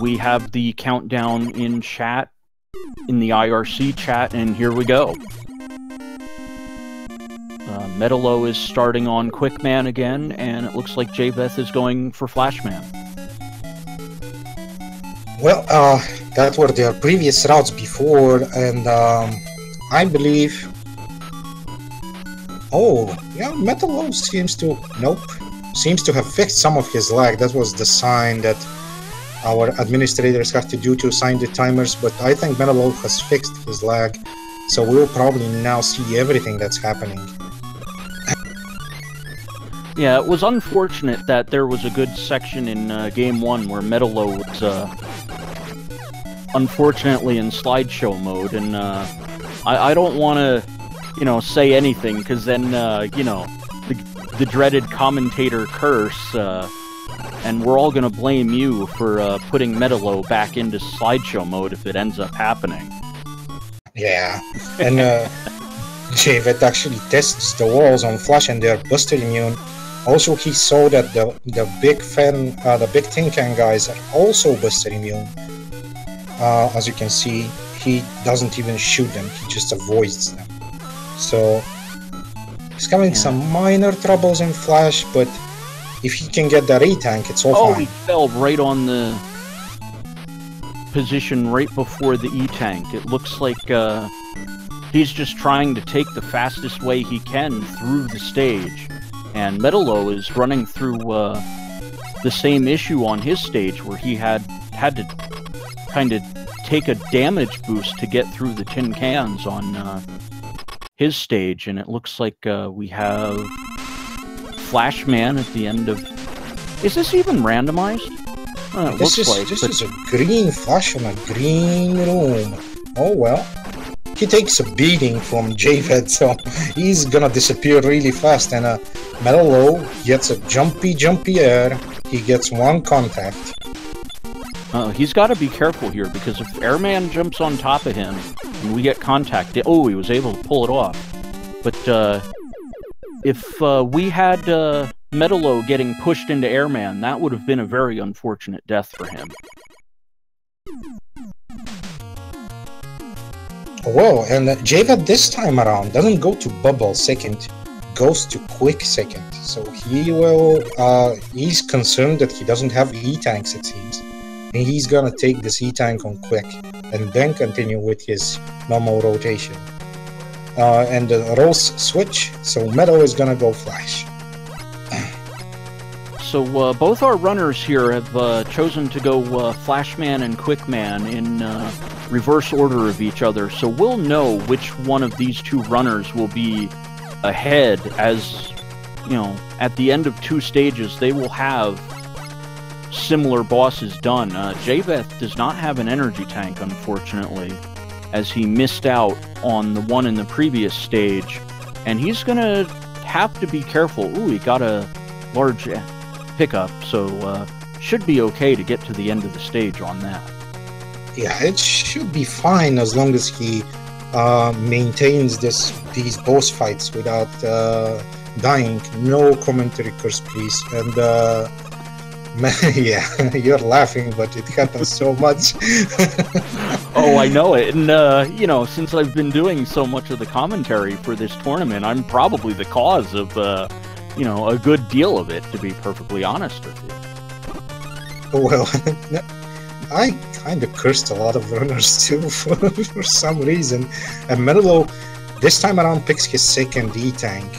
We have the countdown in chat, in the IRC chat, and here we go. MetaLow is starting on Quickman again, and it looks like jveth is going for Flashman. Well, that were their previous routes before, and I believe... Oh, yeah, MetaLow seems to... Nope. Seems to have fixed some of his lag. That was the sign that our administrators have to do to assign the timers, but I think MetaLow has fixed his lag, so we'll probably now see everything that's happening. Yeah, it was unfortunate that there was a good section in Game 1 where MetaLow was unfortunately in slideshow mode, and I don't want to, you know, say anything, because then, you know, the dreaded commentator curse, and we're all going to blame you for putting MetaLow back into slideshow mode if it ends up happening. Yeah, and jveth actually tests the walls on Flash and they're buster immune. Also, he saw that the big tin can guys are also buster immune. As you can see, he doesn't even shoot them, he just avoids them. So he's having some minor troubles in Flash, but if he can get that A-tank, it's all fine. Oh, he fell right on the position right before the E-tank. It looks like he's just trying to take the fastest way he can through the stage. And MetaLow is running through the same issue on his stage, where he had to kind of take a damage boost to get through the tin cans on his stage, and it looks like we have Flashman at the end of... Is this even randomized? This is a green Flash in a green room. Oh well. He takes a beating from jveth, so he's gonna disappear really fast, and MetaLow gets a jumpy air. He gets one contact. He's got to be careful here, because if Airman jumps on top of him and we get contact... Oh, he was able to pull it off. But if we had MetaLow getting pushed into Airman, that would have been a very unfortunate death for him. Whoa, and jveth this time around doesn't go to bubble second, goes to quick second. So he will, he's concerned that he doesn't have E-tanks, it seems. And he's gonna take this E-tank on quick, and then continue with his normal rotation. And the roles switch, so MetaLow is gonna go Flash. So both our runners here have chosen to go Flashman and Quickman in reverse order of each other, so we'll know which one of these two runners will be ahead, as, you know, at the end of two stages they will have similar bosses done. jveth does not have an energy tank, unfortunately, as he missed out on the one in the previous stage, and he's gonna have to be careful. Ooh, he got a large pickup, so should be okay to get to the end of the stage on that. Yeah, it should be fine as long as he maintains these boss fights without dying. No commentary curse, please. And yeah, you're laughing, but it happens so much. Oh, I know it. And, you know, since I've been doing so much of the commentary for this tournament, I'm probably the cause of, you know, a good deal of it, to be perfectly honest with you. Well, I kind of cursed a lot of runners, too, for some reason. And MetaLow, this time around, picks his second E-tank.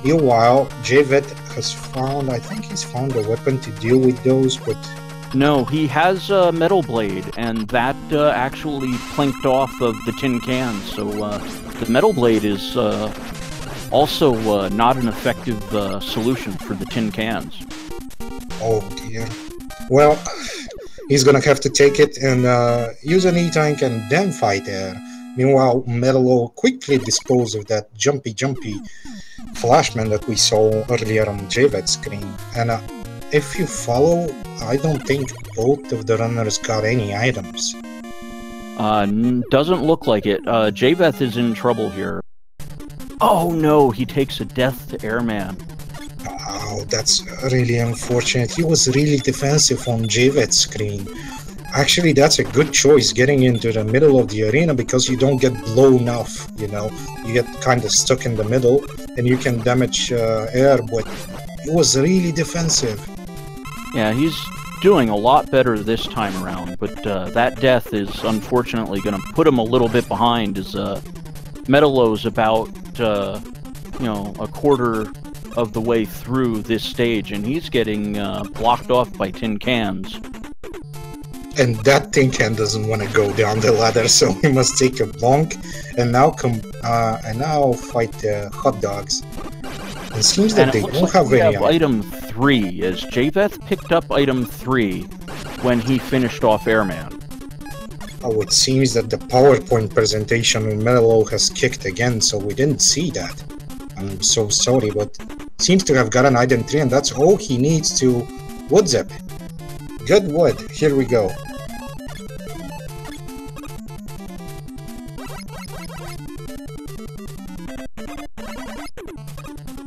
Meanwhile, jveth has found, I think he's found a weapon to deal with those, but... No, he has a metal blade, and that actually plinked off of the tin cans, so the metal blade is also not an effective solution for the tin cans. Oh dear. Well, he's gonna have to take it and use an E-tank and then fight air. Meanwhile, MetaLow quickly disposed of that jumpy Flashman that we saw earlier on jveth's screen. And if you follow, I don't think both of the runners got any items. Doesn't look like it. jveth is in trouble here. Oh no, he takes a death to Airman. Wow, that's really unfortunate. He was really defensive on jveth's screen. Actually, that's a good choice, getting into the middle of the arena, because you don't get blown off, you know? You get kind of stuck in the middle, and you can damage air, but he was really defensive. Yeah, he's doing a lot better this time around, but that death is unfortunately going to put him a little bit behind, as MetaLow's about, you know, a quarter of the way through this stage, and he's getting blocked off by tin cans. And that tin can doesn't want to go down the ladder, so he must take a bonk and now fight the hot dogs. It seems that they don't have any item 3, as jveth picked up item 3 when he finished off Airman. Oh, it seems that the PowerPoint presentation on MetaLow has kicked again, so we didn't see that. I'm so sorry, but seems to have gotten item 3, and that's all he needs to wood zip. Good wood, here we go.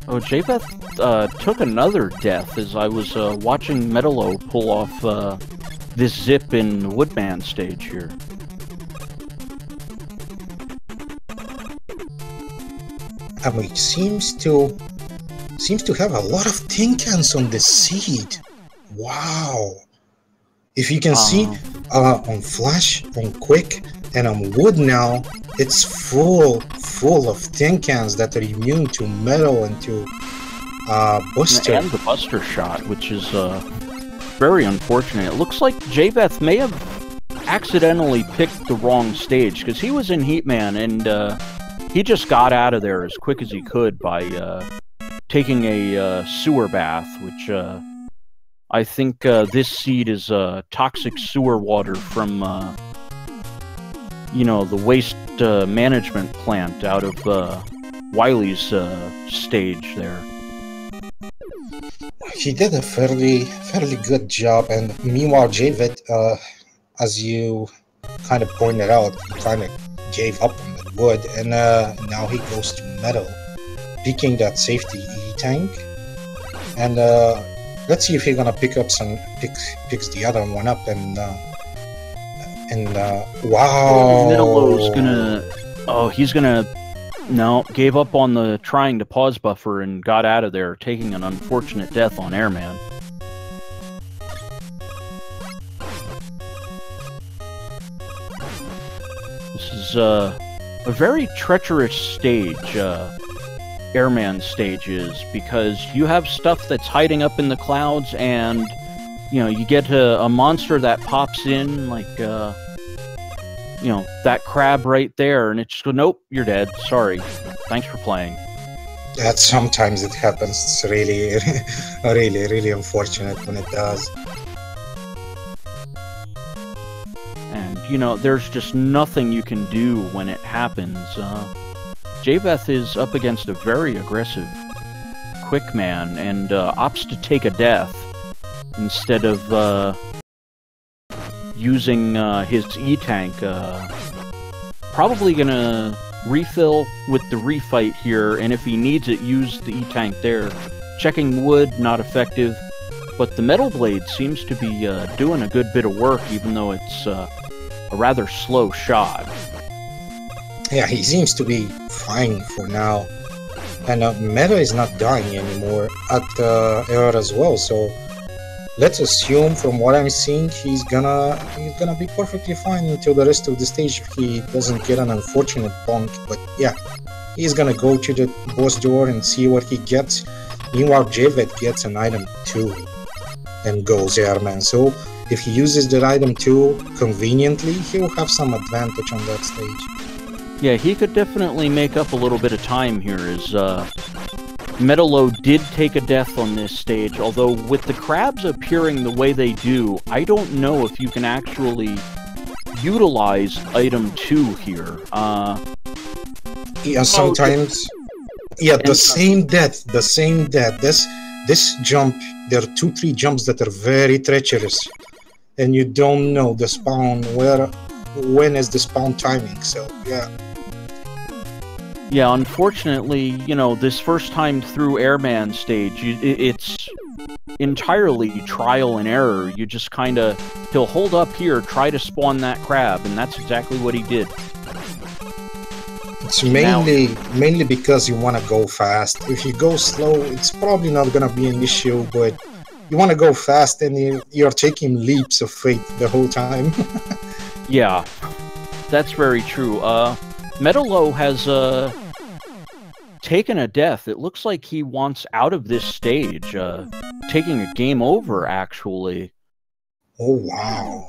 Oh, jveth took another death as I was watching MetaLow pull off this zip in the Woodman stage here. I mean, seems to have a lot of tin cans on the seed. Wow. If you can see on Flash, on Quick, and on Wood now, it's full of tin cans that are immune to metal and to Buster. And the Buster shot, which is very unfortunate. It looks like jveth may have accidentally picked the wrong stage, because he was in Heatman, and he just got out of there as quick as he could by taking a sewer bath, which I think this seed is toxic sewer water from, you know, the waste management plant out of Wily's stage there. He did a fairly good job, and meanwhile jveth, as you kind of pointed out, kind of gave up on the wood, and now he goes to metal, picking that safety E-tank, and let's see if he's gonna pick up picks the other one up, and wow. MetaLow's gonna, he's gonna, no, gave up on the trying to pause buffer and got out of there, taking an unfortunate death on Airman. This is a very treacherous stage, Airman stage is, because you have stuff that's hiding up in the clouds, and you know, you get a monster that pops in, like you know, that crab right there, and it's just go, nope, you're dead, sorry, thanks for playing. That sometimes it happens. It's really really unfortunate when it does. And you know, there's just nothing you can do when it happens. jveth is up against a very aggressive quick man, and opts to take a death instead of using his E-tank. Probably gonna refill with the refight here, and if he needs it, use the E-tank there. Checking wood, not effective, but the Metal Blade seems to be doing a good bit of work, even though it's a rather slow shot. Yeah, he seems to be fine for now, and Meta is not dying anymore at air as well, so let's assume, from what I'm seeing, he's gonna be perfectly fine until the rest of the stage if he doesn't get an unfortunate bonk. But yeah, he's gonna go to the boss door and see what he gets. Meanwhile, jveth gets an item 2 and goes Airman. So if he uses that item 2 conveniently, he'll have some advantage on that stage. Yeah, he could definitely make up a little bit of time here, as MetaLow did take a death on this stage, although with the crabs appearing the way they do, I don't know if you can actually utilize item 2 here. Yeah, sometimes. Yeah, the same death. This jump, there are 2-3 jumps that are very treacherous, and you don't know the spawn, when is the spawn timing, so yeah. Yeah, unfortunately, you know, this first time through Airman stage, it's entirely trial and error. You just kind of, he'll hold up here, try to spawn that crab, and that's exactly what he did. It's mainly because you want to go fast. If you go slow, it's probably not going to be an issue, but you want to go fast and you're taking leaps of faith the whole time. Yeah, that's very true. MetaLow has taken a death. It looks like he wants out of this stage, taking a game over, actually. Oh, wow.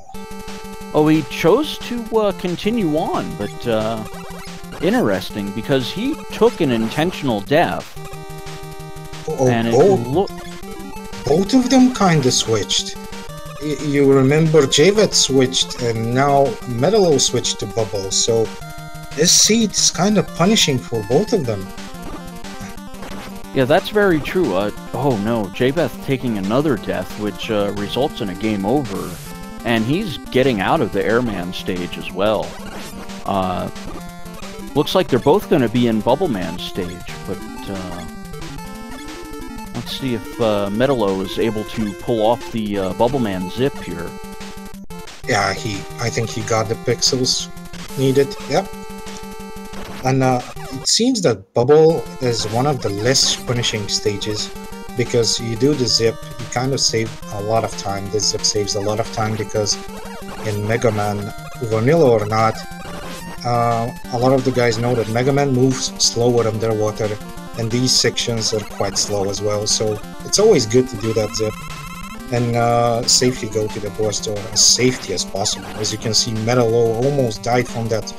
Oh, he chose to continue on, but interesting, because he took an intentional death. And both of them kind of switched. You remember jveth switched, and now MetaLow switched to Bubble, so this seed is kind of punishing for both of them. Yeah, that's very true. Oh no, jveth taking another death, which results in a game over. And he's getting out of the Airman stage as well. Looks like they're both going to be in Bubbleman stage, but let's see if MetaLow is able to pull off the Bubbleman zip here. Yeah, I think he got the pixels needed. Yep. And it seems that Bubble is one of the less punishing stages, because you do the zip, you kind of save a lot of time. The zip saves a lot of time because in Mega Man, vanilla or not, a lot of the guys know that Mega Man moves slower underwater, and these sections are quite slow as well, so it's always good to do that zip and safely go to the boss door as safety as possible. As you can see, MetaLow almost died from that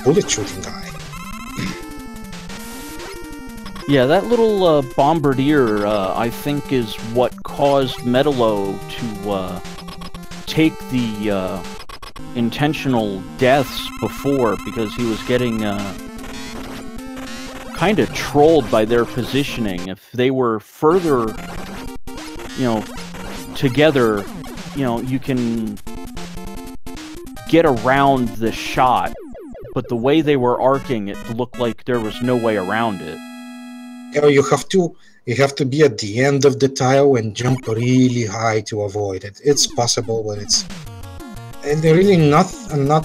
bullet shooting guy. Yeah, that little bombardier, I think, is what caused MetaLow to take the intentional deaths before, because he was getting kind of trolled by their positioning. If they were further, you know, together, you know, you can get around the shot, but the way they were arcing, it looked like there was no way around it. You have to be at the end of the tile and jump really high to avoid it. It's possible, but it's really not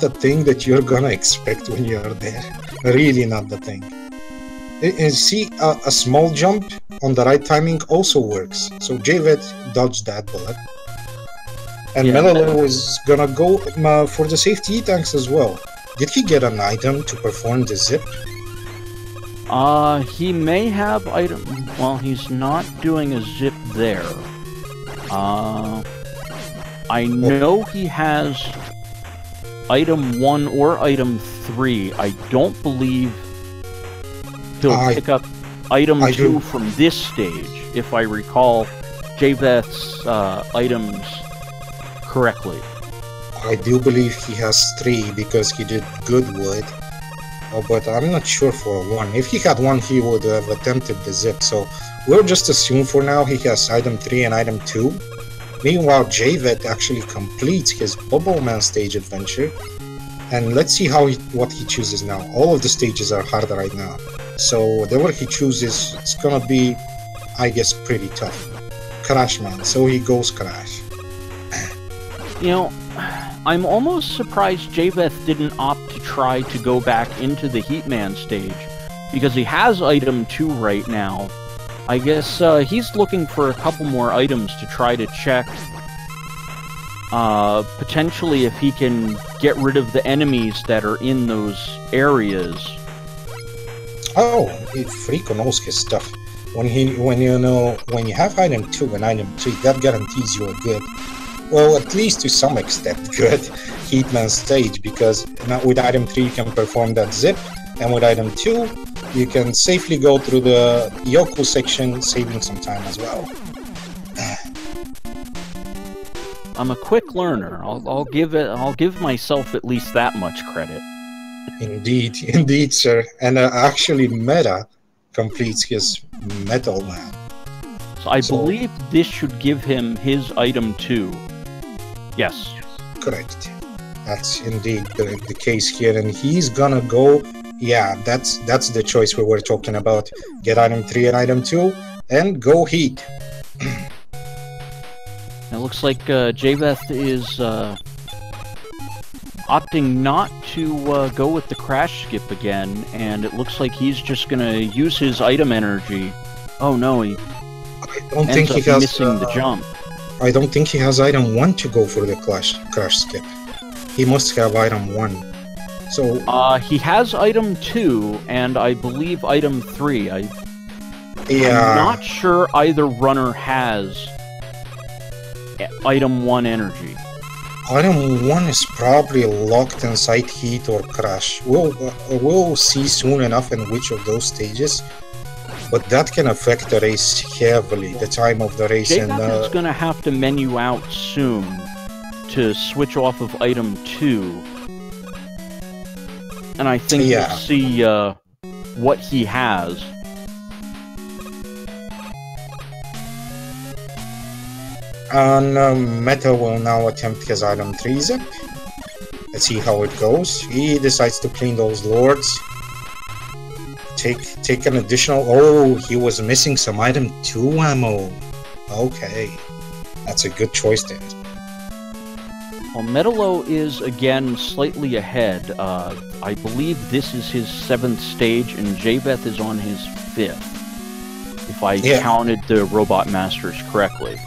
a thing that you're gonna expect when you're there. Really not the thing. And see, a small jump on the right timing also works. So jveth dodged that bullet. And yeah, MetaLow is gonna go for the safety tanks as well. Did he get an item to perform the zip? He may have item. Well, he's not doing a zip there. I know he has item 1 or item 3. I don't believe he'll pick up item 2 from this stage, if I recall jveth's items correctly. I do believe he has 3 because he did Goodwood. But I'm not sure for 1. If he had 1, he would have attempted the zip, so we'll just assume for now he has item 3 and item 2. Meanwhile, jveth actually completes his Bubbleman stage adventure, and let's see what he chooses now. All of the stages are hard right now, so whatever he chooses, it's gonna be, I guess, pretty tough. Crash Man, so he goes Crash. You know, I'm almost surprised jveth didn't opt to try to go back into the Heatman stage, because he has item 2 right now. I guess he's looking for a couple more items to try to check, potentially if he can get rid of the enemies that are in those areas. Oh, he freaking knows his stuff. When you have item 2 and item 3, that guarantees you a good, well, at least to some extent, good Heatman stage, because with item 3 you can perform that zip, and with item 2 you can safely go through the Yoku section, saving some time as well. I'm a quick learner. I'll give myself at least that much credit. Indeed, sir. And actually, Meta completes his Metal Man. So I believe this should give him his item 2. Yes. Correct. That's indeed the case here, and he's gonna go Yeah, that's the choice we were talking about. Get item 3 and item 2, and go heat. It looks like jveth is opting not to go with the crash skip again, and it looks like he's just gonna use his item energy. Oh no, he ends up missing the jump. I don't think he has item 1 to go for the crash skip. He must have item 1. So he has item 2 and I believe item 3. I'm not sure either runner has item 1 energy. Item 1 is probably locked inside heat or crash. We'll see soon enough in which of those stages, but that can affect the race heavily, the time of the race. jveth is going to have to menu out soon to switch off of item 2. And I think we'll see what he has. And Meta will now attempt his item 3 zip. Let's see how it goes. He decides to clean those lords. Take an additional... Oh, he was missing some item 2 ammo. Okay. That's a good choice there. Well, MetaLow is, again, slightly ahead. I believe this is his 7th stage, and jveth is on his 5th. If I counted the Robot Masters correctly.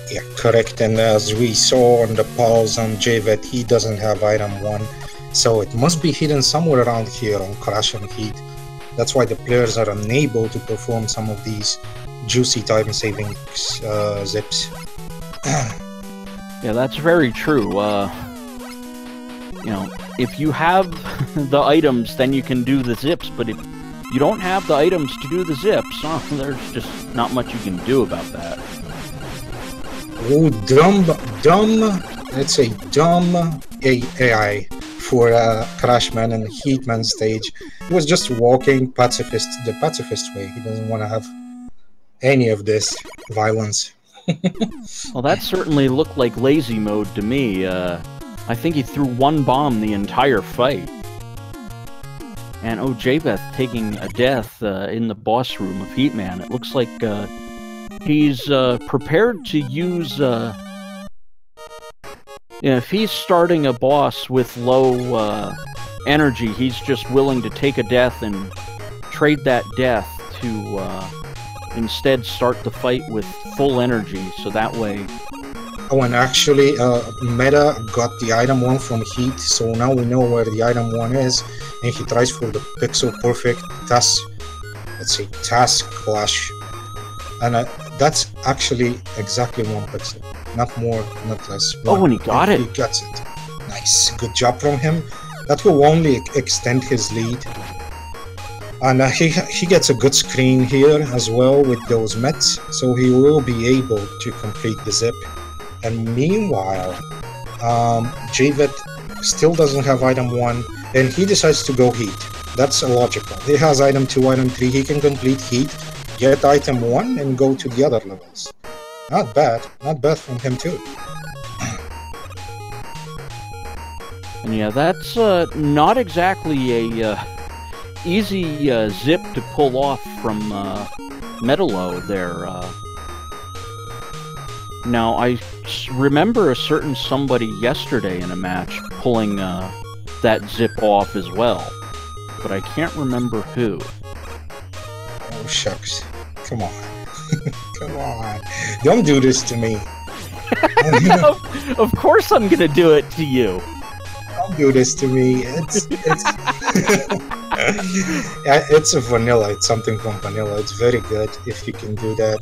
Yeah, correct. And as we saw on the pause on jveth, he doesn't have item 1. So it must be hidden somewhere around here on Crash and Heat. That's why the players are unable to perform some of these juicy time-saving zips. Yeah, that's very true. You know, if you have the items, then you can do the zips, but if you don't have the items to do the zips, there's just not much you can do about that. Oh, let's say dumb AI for Crashman and Heatman stage. He was just walking the pacifist way. He doesn't want to have any of this violence. Well, that certainly looked like lazy mode to me. I think he threw one bomb the entire fight. And oh, jveth taking a death in the boss room of Heatman. It looks like he's prepared to use... if he's starting a boss with low energy, he's just willing to take a death and trade that death to instead start the fight with full energy, so that way... Oh, and actually, Meta got the item 1 from Heat, so now we know where the item 1 is, and he tries for the pixel perfect task, let's say, task clash. And that's actually exactly 1 pixel. Not more, not less. Oh, and he got it! He gets it. Nice, good job from him. That will only extend his lead. And he gets a good screen here as well with those mets, so he will be able to complete the zip. And meanwhile, jveth still doesn't have item 1, and he decides to go Heat. That's illogical. He has item 2, item 3, he can complete Heat, get item 1, and go to the other levels. Not bad from him too. And yeah, that's not exactly a easy zip to pull off from MetaLow there. Now, I remember a certain somebody yesterday in a match pulling that zip off as well, but I can't remember who. Oh, shucks. Come on. Come on. Don't do this to me. Of course I'm gonna do it to you. Don't do this to me. It's it's a vanilla. It's something from vanilla. It's very good if you can do that.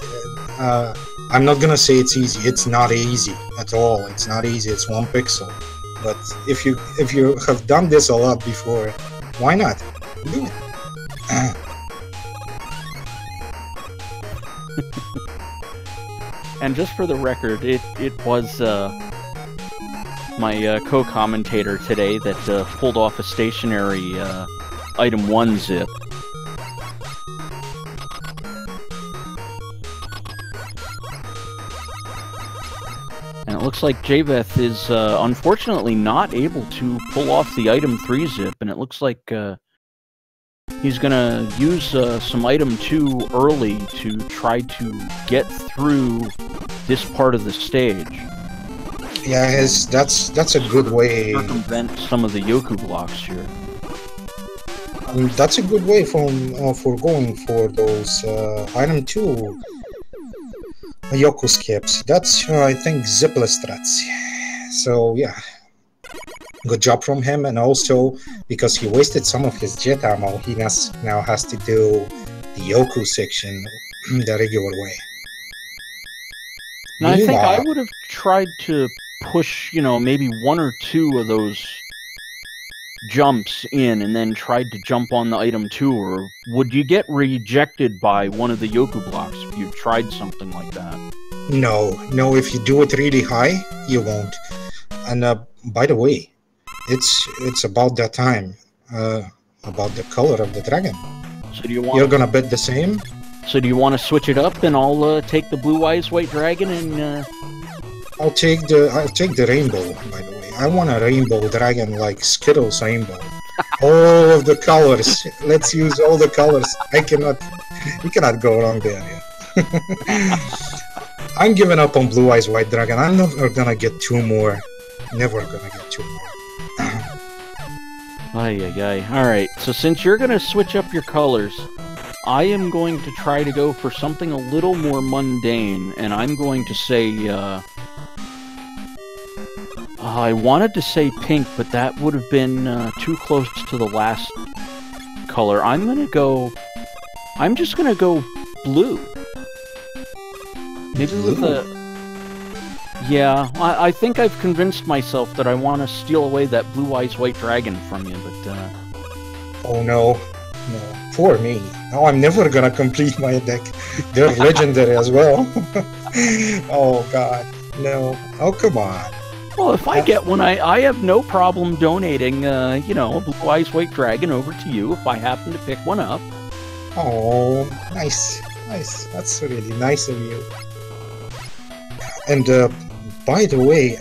I'm not gonna say it's easy. It's not easy at all. It's not easy. It's 1 pixel. But if you have done this a lot before, why not do it? And just for the record, it was my co-commentator today that pulled off a stationary item 1 zip. And it looks like jveth is unfortunately not able to pull off the item 3 zip, and it looks like he's gonna use some item 2 early to try to get through this part of the stage. Yeah, that's a good way. Circumvent some of the Yoku blocks here. That's a good way for going for those item 2 Yoku skips. That's I think zipless threats. So yeah, good job from him, and also because he wasted some of his jet ammo, he now has to do the Yoku section the regular way. And I think I would have tried to push, you know, maybe 1 or 2 of those jumps in and then tried to jump on the item 2, or would you get rejected by one of the Yoku blocks if you tried something like that? No, if you do it really high, you won't. And by the way, it's about that time, about the color of the dragon. So do you want? You're gonna bet the same? So do you want to switch it up, and I'll take the blue eyes white dragon, and I'll take the rainbow. By the way, I want a rainbow dragon like Skittles rainbow. All of the colors. Let's use all the colors. You cannot go wrong there. Yeah. I'm giving up on blue eyes white dragon. I'm never gonna get 2 more. Never gonna get 2 more. Ay. Alright, so since you're gonna switch up your colors, I am going to try to go for something a little more mundane, and I'm going to say, I wanted to say pink, but that would have been too close to the last color. I'm just gonna go blue. Maybe with a... Yeah, I think I've convinced myself that I want to steal away that blue eyes white dragon from you, but Oh no, poor me. Now I'm never gonna complete my deck. They're legendary as well. Oh god, no. Oh come on. Well, if I get one, I have no problem donating, you know, a blue eyes white dragon over to you if I happen to pick one up. Oh, nice. That's really nice of you. And by the way,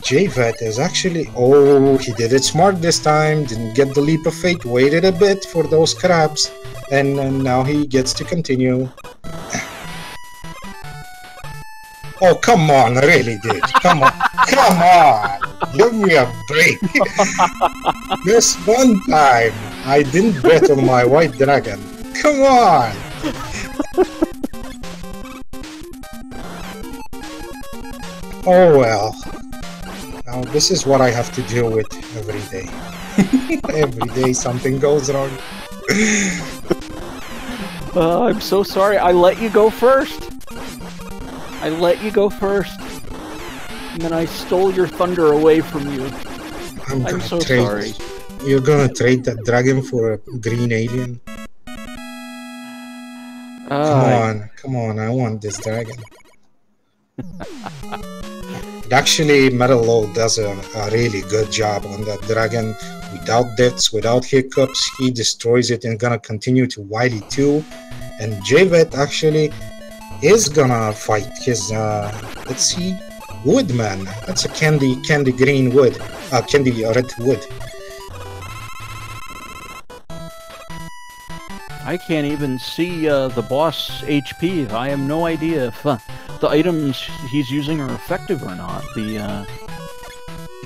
jveth is actually... Oh, he did it smart this time. Didn't get the leap of faith. Waited a bit for those crabs. And now he gets to continue. Oh, come on. Really, dude. Come on. Come on. Give me a break. This one time, I didn't bet on my white dragon. Come on. Oh well. Now this is what I have to deal with every day. Every day something goes wrong. I'm so sorry. I let you go first. And then I stole your thunder away from you. I'm so sorry. You're gonna trade that dragon for a green alien? Come on, I want this dragon. Actually, MetaLow does a really good job on that dragon. Without deaths, without hiccups, he destroys it and gonna continue to Wily too. And jveth actually is gonna fight his, let's see, Woodman. That's a candy green wood, candy red wood. I can't even see the boss HP. I have no idea if the items he's using are effective or not.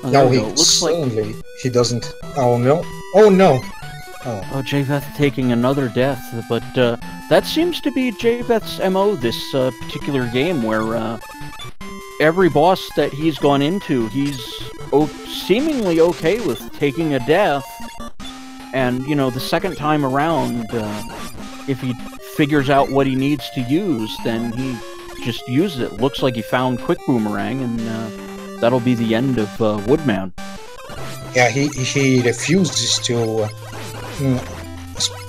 No, certainly he doesn't. Oh no! Oh no! Oh, jveth taking another death, but that seems to be jveth's MO this particular game, where every boss that he's gone into, he's seemingly okay with taking a death. And, you know, the second time around, if he figures out what he needs to use, then he just uses it. Looks like he found Quick Boomerang, and that'll be the end of Woodman. Yeah, he refuses to...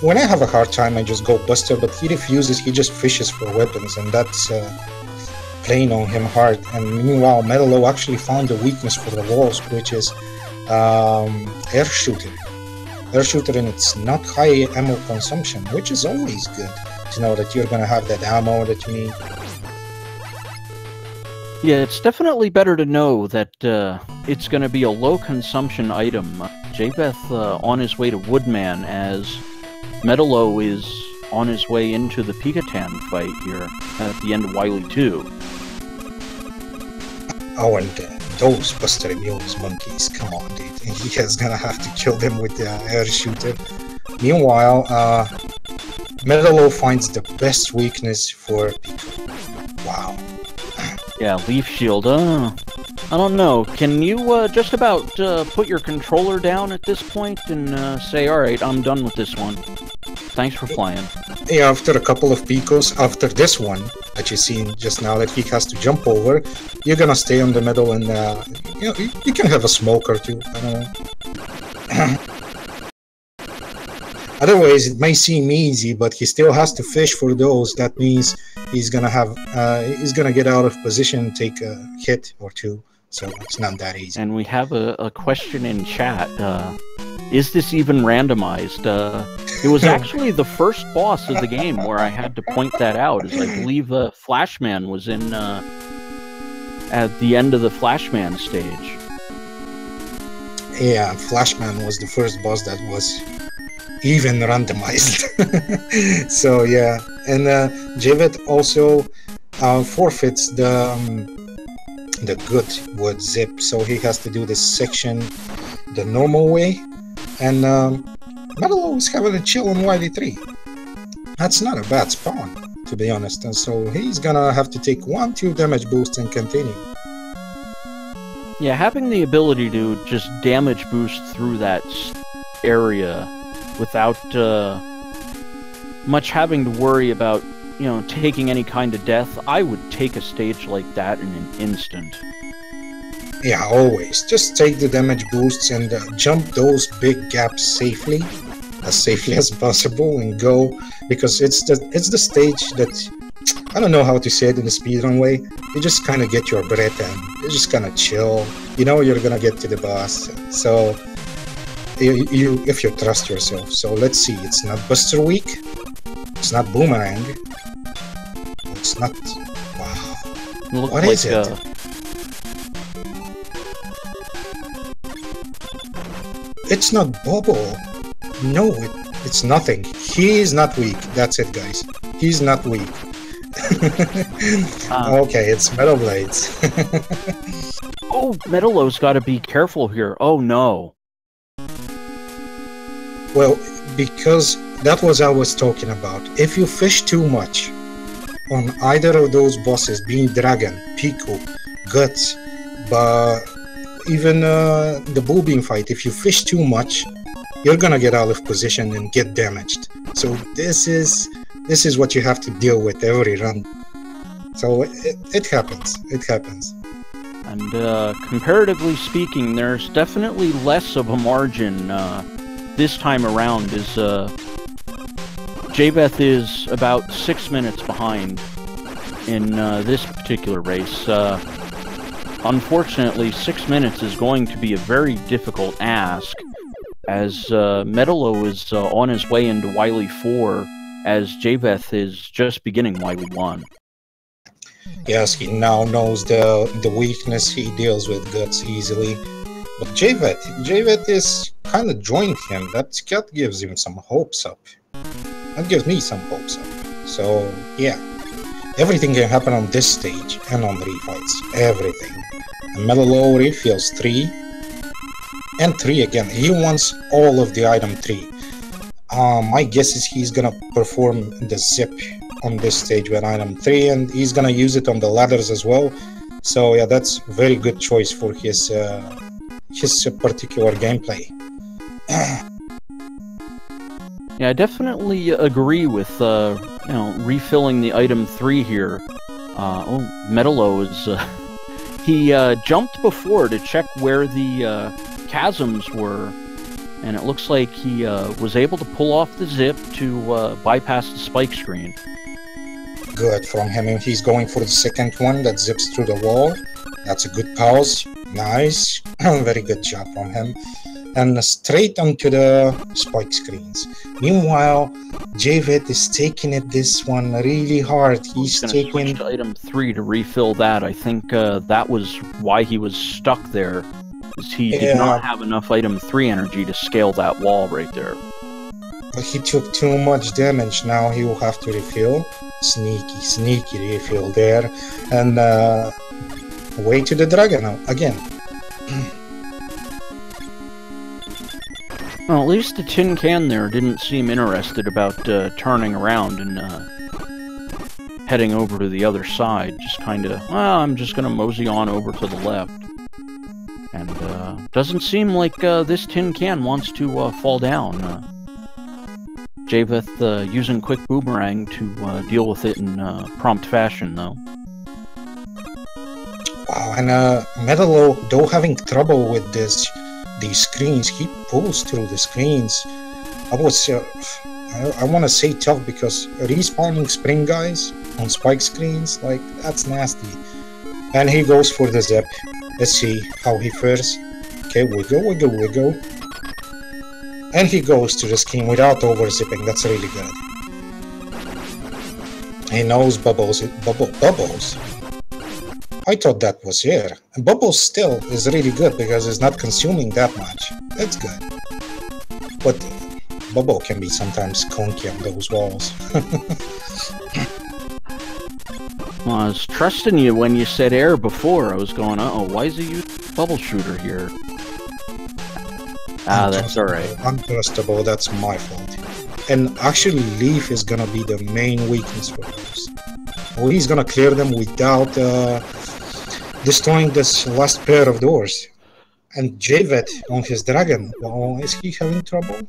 when I have a hard time, I just go Buster, but he refuses. He just fishes for weapons, and that's playing on him hard. And meanwhile, MetaLow actually found a weakness for the walls, which is air shooter. Air shooter, and it's not high ammo consumption, which is always good to know that you're gonna have that ammo that you need. Yeah, it's definitely better to know that it's gonna be a low consumption item. jveth on his way to Woodman, as MetaLow is on his way into the Pikatan fight here at the end of Wily 2. Oh, and those Buster Mules monkeys, come on, dude. He is gonna have to kill them with the air shooter. Meanwhile, MetaLow finds the best weakness for Pico. Wow. Yeah, Leaf Shield. I don't know. Can you just about put your controller down at this point and say, alright, I'm done with this one. Thanks for flying. Yeah, after a couple of Picos, after this one that you seen just now that he has to jump over, you're gonna stay on the middle and you know, you can have a smoke or two. I don't know. Otherwise, it may seem easy, but he still has to fish for those. That means he's gonna have he's gonna get out of position and take a hit or two. So it's not that easy. And we have a question in chat. Is this even randomized? It was actually the first boss of the game where I had to point that out. Is I believe Flashman was in at the end of the Flashman stage. Yeah, Flashman was the first boss that was even randomized. So yeah, and jveth also forfeits the good wood zip, so he has to do this section the normal way. And MetaLow is having a chill on Wily 3. That's not a bad spawn, to be honest. And so he's gonna have to take 1-2 damage boost and continue. Yeah, having the ability to just damage boost through that area without much having to worry about, you know, taking any kind of death, I would take a stage like that in an instant. Yeah, always. Just take the damage boosts and jump those big gaps safely as possible, and go, because it's the stage that, I don't know how to say it in the speedrun way, you just kind of get your breath and you just kind of chill. You know you're gonna get to the boss, so if you trust yourself. So let's see, it's not Buster Week, it's not Boomerang, it's not... Wow. What is it? It's not Bobo. No, it's nothing. He is not weak. That's it, guys. He's not weak. Okay, it's Metal Blades. Oh, MetaLow's got to be careful here. Oh, no. Well, because that was what I was talking about. If you fish too much on either of those bosses, being Dragon, Pico, Guts, but even the Bull Beam fight, if you fish too much, you're gonna get out of position and get damaged. So this is what you have to deal with every run. So it happens. It happens. And comparatively speaking, there's definitely less of a margin this time around. Is jveth is about 6 minutes behind in this particular race. Unfortunately, 6 minutes is going to be a very difficult ask, as MetaLow is on his way into Wily 4, as jveth is just beginning Wily 1. Yes, he now knows the weakness. He deals with Guts easily. But jveth is kind of joined him. That gives him some hopes up. That gives me some hopes up. So, yeah. Everything can happen on this stage and on the refights. Everything. And MetaLow refills 3. And 3 again. He wants all of the item 3. My guess is he's gonna perform the zip on this stage with item 3, and he's gonna use it on the ladders as well. So yeah, that's a very good choice for his particular gameplay. Yeah, I definitely agree with you know, refilling the item 3 here. Oh, MetaLow is he jumped before to check where the chasms were, and it looks like he was able to pull off the zip to bypass the spike screen. Good from him. He's going for the second one that zips through the wall. That's a good pause. Nice. Very good job from him. And straight onto the spike screens. Meanwhile, jveth is taking it this one really hard. He's taking switch to item 3 to refill that. I think that was why he was stuck there. He did not have enough item 3 energy to scale that wall right there. he took too much damage. Now he will have to refill. Sneaky refill there. And way to the dragon again. Well, at least the tin can there didn't seem interested about turning around and heading over to the other side. Just kind of, well, I'm just going to mosey on over to the left. And doesn't seem like this tin can wants to fall down. jveth using quick boomerang to deal with it in prompt fashion, though. Wow, and MetaLow, though having trouble with these screens, he pulls through the screens. I want to say tough, because respawning spring guys on spike screens, like, that's nasty. And he goes for the zip. Let's see how he fares. Okay, wiggle. And he goes to the screen without over-zipping. That's really good. He knows Bubbles. Bubbles. I thought that was air. And Bubbles still is really good because it's not consuming that much. That's good. But Bubble can be sometimes conky on those walls. Well, I was trusting you when you said air before. I was going, uh-oh, why is he using bubble shooter here? Ah, that's alright. Untrustable, that's my fault. And actually, Leaf is gonna be the main weakness for us. Well, he's gonna clear them without destroying this last pair of doors. And jveth on his dragon. Oh, is he having trouble?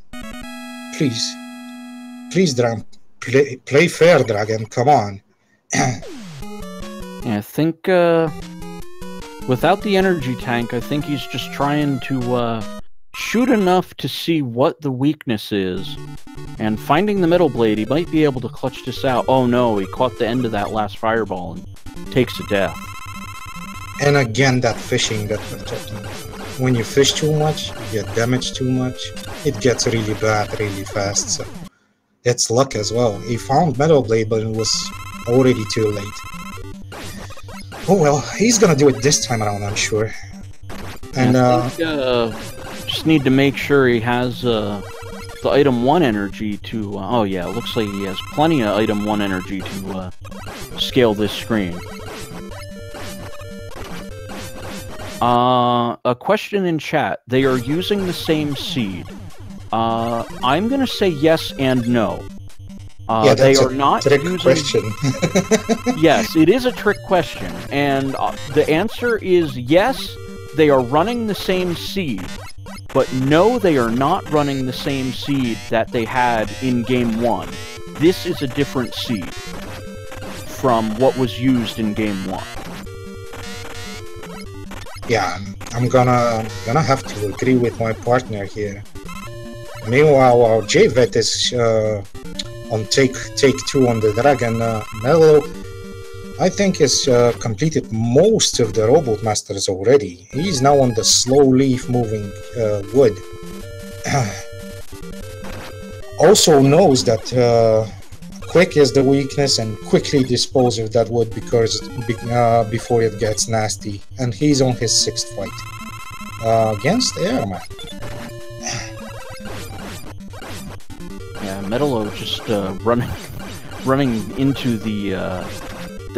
Please. Please, Dragon. Play fair, Dragon. Come on. Yeah, I think, without the energy tank, I think he's just trying to, shoot enough to see what the weakness is. And finding the middle blade, he might be able to clutch this out. Oh no, he caught the end of that last fireball and takes a death. And again, that fishing, when you fish too much, you get damaged too much, it gets really bad really fast. So it's luck as well. He found Metal Blade, but it was already too late. Oh well, he's gonna do it this time around, I'm sure. And I think, just need to make sure he has the item 1 energy to... oh yeah, it looks like he has plenty of item 1 energy to scale this screen. A question in chat. They are using the same seed. I'm gonna say yes and no. Yeah, they are not trick using... question. Yes, it is a trick question, and the answer is yes, they are running the same seed, but no, they are not running the same seed that they had in Game 1. This is a different seed from what was used in Game 1. Yeah, I'm gonna have to agree with my partner here. Meanwhile, our jveth is on take 2 on the dragon. MetaLow, I think, has completed most of the robot masters already. He's now on the slow leaf moving wood. Also knows that quick is the weakness and quickly dispose of that wood because before it gets nasty. And he's on his 6th fight against Airman. Yeah, MetaLow just running into the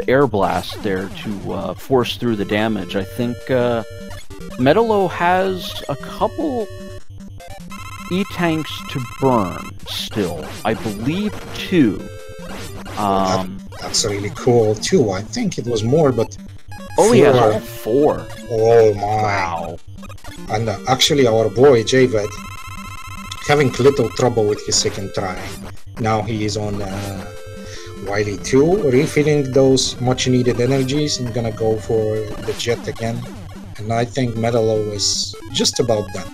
air blast there to force through the damage. I think MetaLow has a couple E-tanks to burn still. I believe 2. That's really cool too. I think it was more, but... Oh, he has all 4. Oh my. Wow. And actually our boy jveth having little trouble with his 2nd try. Now he is on Wily 2, refilling those much needed energies and gonna go for the jet again. And I think MetaLow is just about done.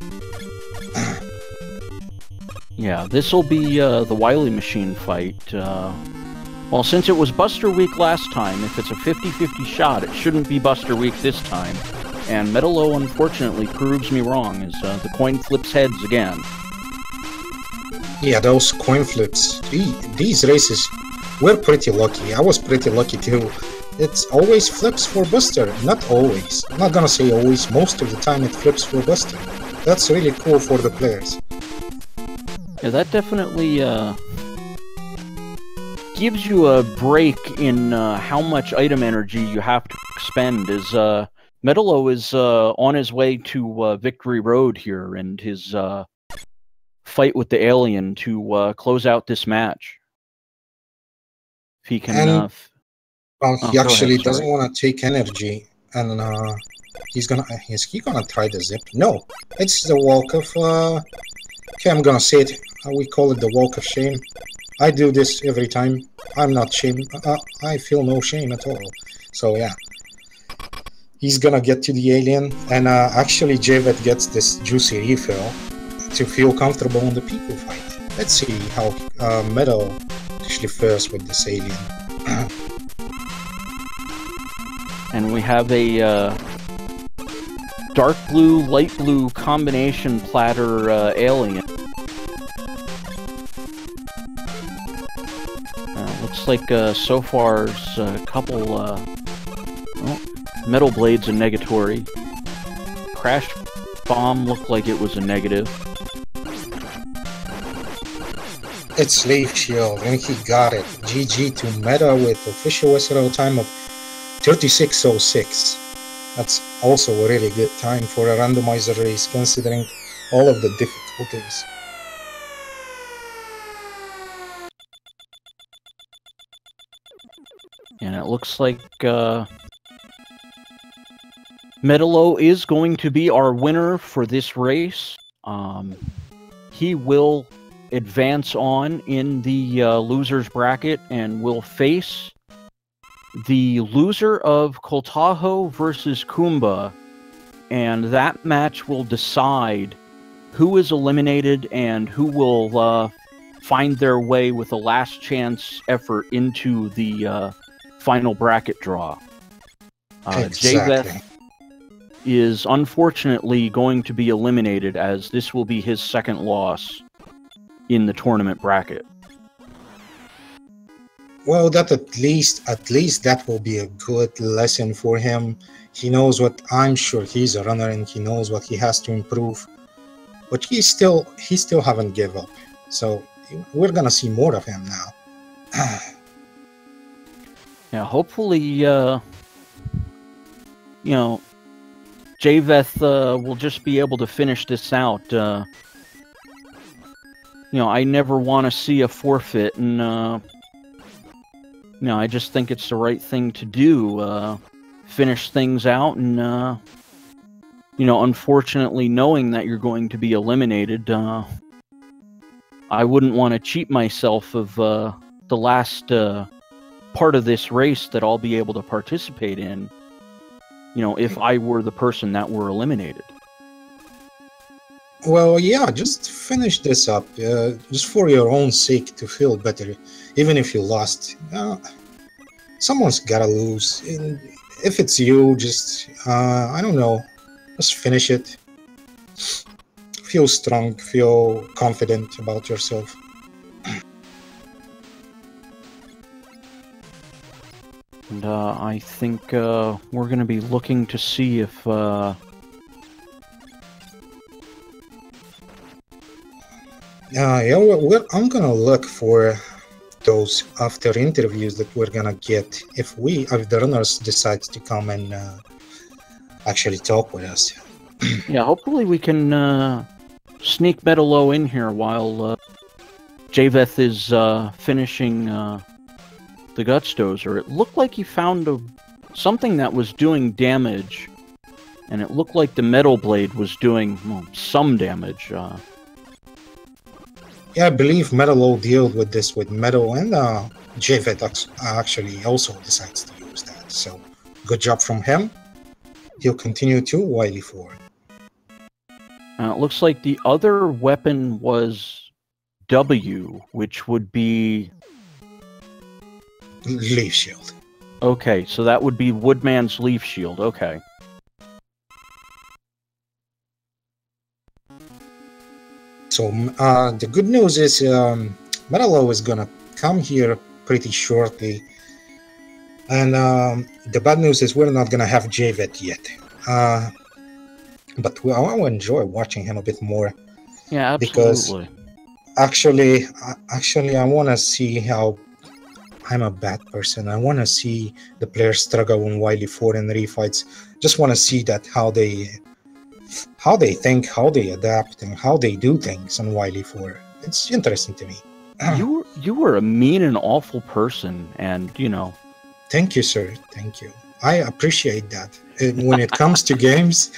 Yeah, this will be the Wily Machine fight. Well, since it was Buster Week last time, if it's a 50-50 shot, it shouldn't be Buster Week this time. And MetaLow, unfortunately, proves me wrong, as the coin flips heads again. Yeah, those coin flips. These races, we're pretty lucky. I was pretty lucky too. It's always flips for Buster. Not always. I'm not gonna say always. Most of the time it flips for Buster. That's really cool for the players. Yeah, that definitely gives you a break in how much item energy you have to expend. As MetaLow is on his way to Victory Road here, and his fight with the alien to close out this match. If he can... And, well, he actually ahead, doesn't want to take energy, and is he gonna try the zip? No, it's the walk of, okay, I'm gonna say it, we call it the walk of shame. I do this every time. I'm not shame. I feel no shame at all. So yeah, he's gonna get to the alien, and actually jveth gets this juicy refill to feel comfortable in the Pico fight. Let's see how Metal actually fares with this alien. And we have a dark blue, light blue combination platter alien. Looks like so far there's a couple metal blades and negatory. Crash bomb looked like it was a negative. It's Leaf Shield, and he got it. GG to Meta with official SRO time of 36:06. That's also a really good time for a randomizer race, considering all of the difficulties. And it looks like MetaLow is going to be our winner for this race. He will advance on in the losers bracket and will face the loser of Koltaho versus Kumba, and that match will decide who is eliminated and who will find their way with a last chance effort into the final bracket draw. Exactly. jveth is unfortunately going to be eliminated, as this will be his second loss in the tournament bracket. Well, that at least that will be a good lesson for him. He knows what, I'm sure he's a runner and he knows what he has to improve, but he still haven't give up. So we're gonna see more of him now. Yeah, hopefully, jveth will just be able to finish this out. I never want to see a forfeit, and I just think it's the right thing to do. Finish things out, and unfortunately, knowing that you're going to be eliminated, I wouldn't want to cheat myself of the last part of this race that I'll be able to participate in, if I were the person that were eliminated. Well, yeah, just finish this up, just for your own sake, to feel better, even if you lost. Someone's gotta lose, and if it's you, just, I don't know, just finish it. Feel strong, feel confident about yourself. And I think we're going to be looking to see if... I'm going to look for those after interviews that we're going to get if the runners decide to come and actually talk with us. Yeah, hopefully we can sneak MetaLow in here while jveth is finishing... the Guts Dozer. It looked like he found something that was doing damage, and it looked like the metal blade was doing some damage. Yeah, I believe MetaLow dealt with this with metal, and jveth actually also decides to use that. So, good job from him. He'll continue to Wily forward. It looks like the other weapon was W, which would be... Leaf Shield. Okay, so that would be Woodman's Leaf Shield. Okay. So the good news is MetaLow is gonna come here pretty shortly, and the bad news is we're not gonna have jveth yet. But I will enjoy watching him a bit more. Yeah, absolutely. Because Actually, I want to see how. I'm a bad person. I want to see the players struggle in Wily 4 and refights. Just want to see that how they think, how they adapt, and how they do things on Wily 4. It's interesting to me. You were a mean and awful person, and you know. Thank you, sir. Thank you. I appreciate that. When it comes to games,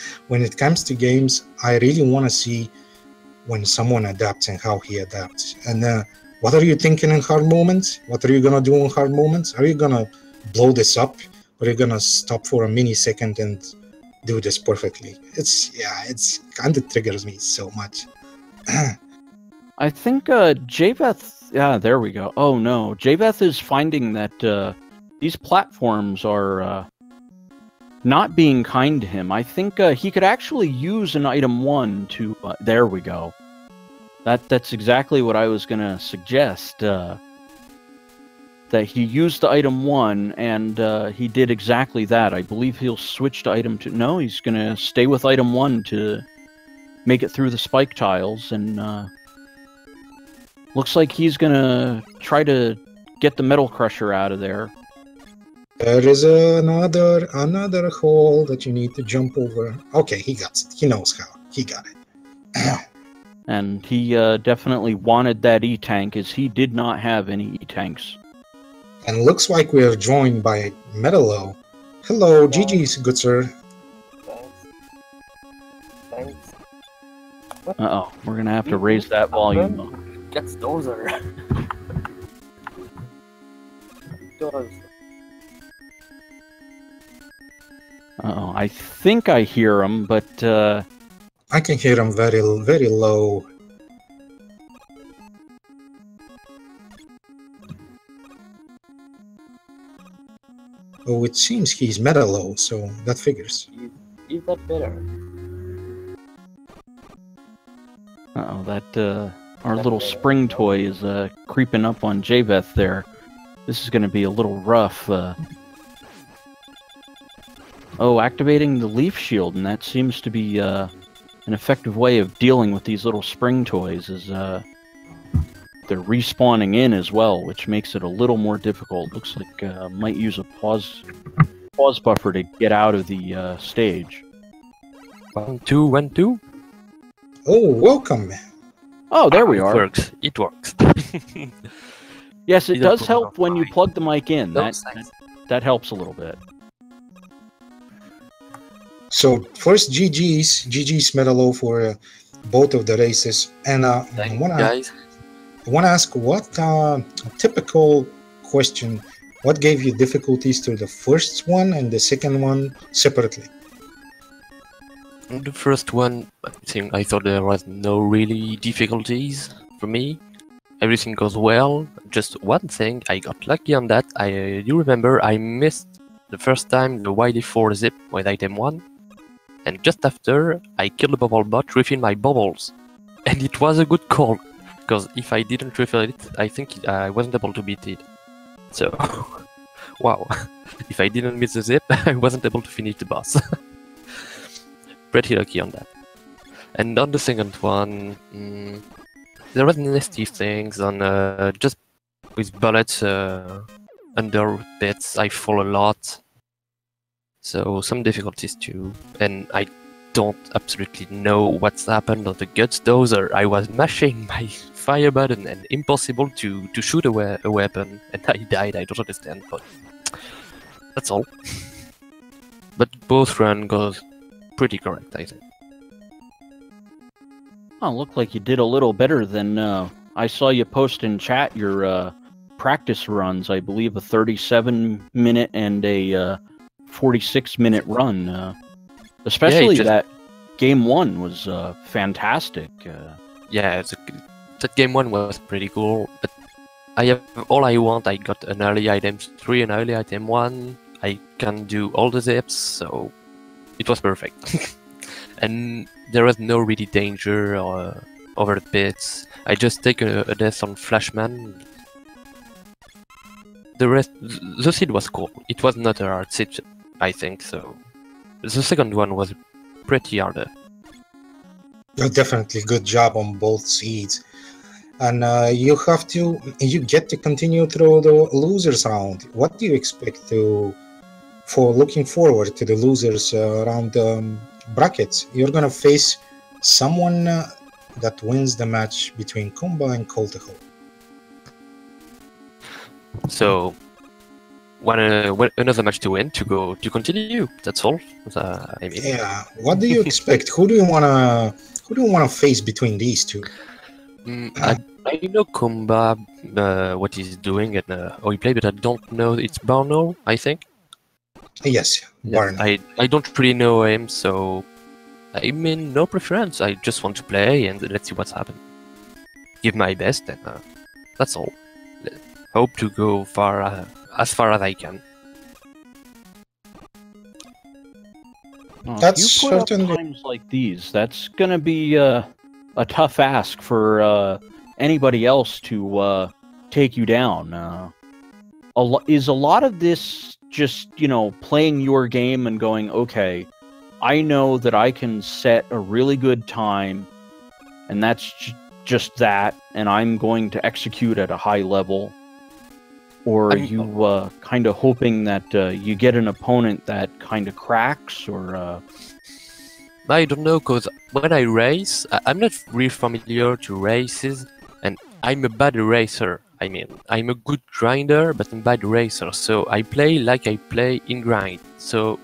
I really want to see when someone adapts and how he adapts. And what are you thinking in hard moments? What are you gonna do in hard moments? Are you gonna blow this up, or are you gonna stop for a millisecond and do this perfectly? It's kind of triggers me so much. I think jveth. Yeah, there we go. Oh no, jveth is finding that these platforms are not being kind to him. I think he could actually use an item 1 to. There we go. That's exactly what I was gonna suggest. That he used the item 1, and he did exactly that. I believe he'll switch to item 2. No, he's gonna stay with item 1 to make it through the spike tiles, and looks like he's gonna try to get the Metal Crusher out of there. There is another hole that you need to jump over. Okay, he got it. He knows how. He got it. And he definitely wanted that E-Tank, as he did not have any E-Tanks. And looks like we are joined by MetaLow. Hello, GG's, good sir. Thanks. Uh-oh, we're gonna have to raise that volume. Gets dozer. Uh-oh, I think I hear him, but I can hear him very, very low. Oh, it seems he's MetaLow, so that figures. Is that better? uh-oh, that our little spring toy is creeping up on jveth there. This is gonna be a little rough. Oh, activating the leaf shield, and that seems to be an effective way of dealing with these little spring toys, is they're respawning in as well, which makes it a little more difficult. Looks like might use a pause buffer to get out of the stage. 1, 2, 1, 2. Oh, welcome. Oh, there we are. It works. Yes, it Either does put help it when you on. plug the mic in. No, That thanks. that helps a little bit. So first, GG's MetaLow for both of the races. And I Thank you, want guys. to ask what typical question. What gave you difficulties to the first one and the second one separately? The first one, I thought there was no really difficulties for me. Everything goes well. Just one thing, I got lucky on that. You remember I missed the first time the YD4 zip with item 1, and just after I killed the bubble bot, refilling my bubbles, and it was a good call, because if I didn't refill it, I think I wasn't able to beat it. So, wow, if I didn't miss the zip, I wasn't able to finish the boss. Pretty lucky on that. And on the second one, there was nasty things on just with bullets under pits. I fall a lot, so some difficulties too. And I don't absolutely know what's happened on the guts dozer. I was mashing my fire button and impossible to shoot a weapon, and I died. I don't understand, but that's all. But both run goes pretty correct, I think. Oh, looked like you did a little better than I saw you post in chat your practice runs. I believe a 37-minute and a 46-minute run. Especially that game 1 was fantastic. Yeah, that game 1 was pretty cool. But I have all I want. I got an early item 3, an early item 1. I can do all the zips, so it was perfect. And there was no really danger over the pits. I just take a death on Flashman. The rest, the seed was cool. It was not a hard seed, I think, so. The second one was pretty harder. Definitely good job on both seeds. and you get to continue through the losers round. What do you expect for looking forward to the losers round brackets? You're gonna face someone that wins the match between Kumba and Coltaho. So another match to win to continue. That's all. I mean, Yeah. What do you expect? Who do you wanna face between these two? I know Kumba, what he's doing and how he plays, but I don't know. It's Barno, I think. Yes, Barno. I don't really know him, so I mean, no preference. I just want to play and let's see what's happened. Give my best, and that's all. Hope to go as far as I can. That's if you put certainly- up times like these, that's gonna be a tough ask for anybody else to take you down. Is a lot of this just, playing your game and going, okay, I know that I can set a really good time, and that's just that, and I'm going to execute at a high level? Or are you kind of hoping that you get an opponent that kind of cracks, or... I don't know, because when I race, I'm not really familiar to races, and I'm a bad racer. I mean, I'm a good grinder, but I'm a bad racer, so I play like I play in grind. So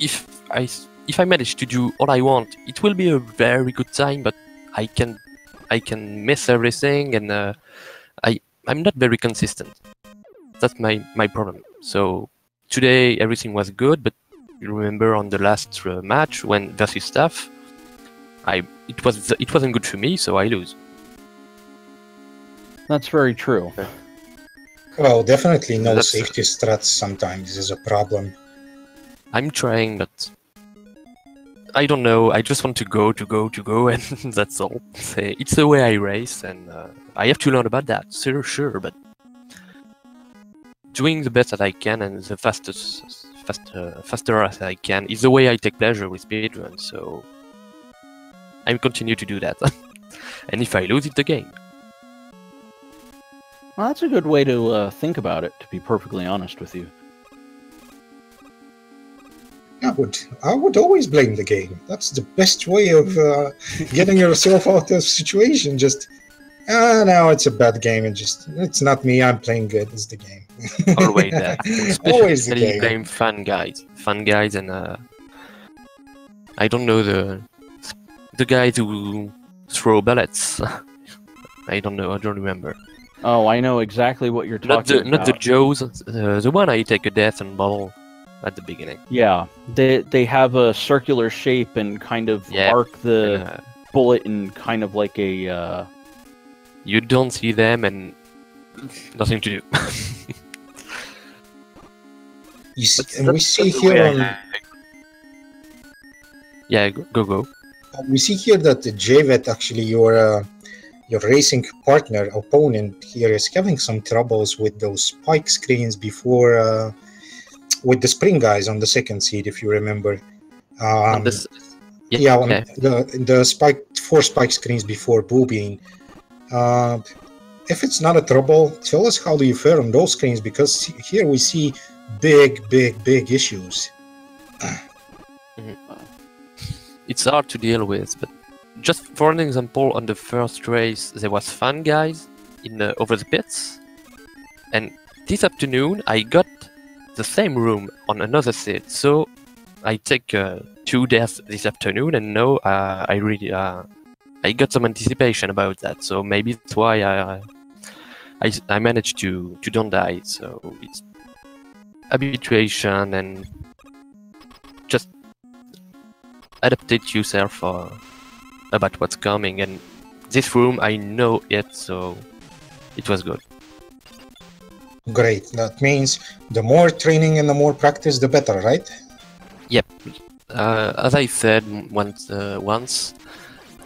if I manage to do all I want, it will be a very good time, but I can miss everything, and I'm not very consistent. That's my problem. So today everything was good, but you remember on the last match when versus staff, it wasn't good for me, so I lose. That's very true. Well, definitely no That's- safety strats sometimes is a problem. I'm trying, but I don't know. I just want to go, and that's all. It's the way I race, and I have to learn about that. Sure, but doing the best that I can and the faster as I can is the way I take pleasure with speedrun. So I continue to do that. And if I lose, it's the game. Well, that's a good way to think about it, to be perfectly honest with you. I would always blame the game. That's the best way of getting yourself out of situation. Just, no, it's a bad game. It's not me. I'm playing good. It's the game. Always that. Always the Especially game. blame fun guys, and I don't know the guys who throw bullets. I don't know. I don't remember. Oh, I know exactly what you're talking about. Not the Joes. The one I take a death and ball at the beginning. Yeah, they have a circular shape and kind of arc the bullet in kind of like a... You don't see them and nothing to do. We see here on... Yeah, go. We see here that the jveth, actually your racing partner, opponent here, is having some troubles with those spike screens before... with the spring guys on the second seed, if you remember. The four spike screens before boobing. If it's not a trouble, tell us how do you fare on those screens, because here we see big issues. It's hard to deal with, but just for an example, on the first race there was fun guys in over the pits, and this afternoon I got the same room on another seat, so I take 2 deaths this afternoon, and now I got some anticipation about that, so maybe that's why I managed to don't die. So it's habituation and just adaptate yourself about what's coming, and this room I know it, so it was good. Great. That means the more training and the more practice, the better, right? Yep. As I said once,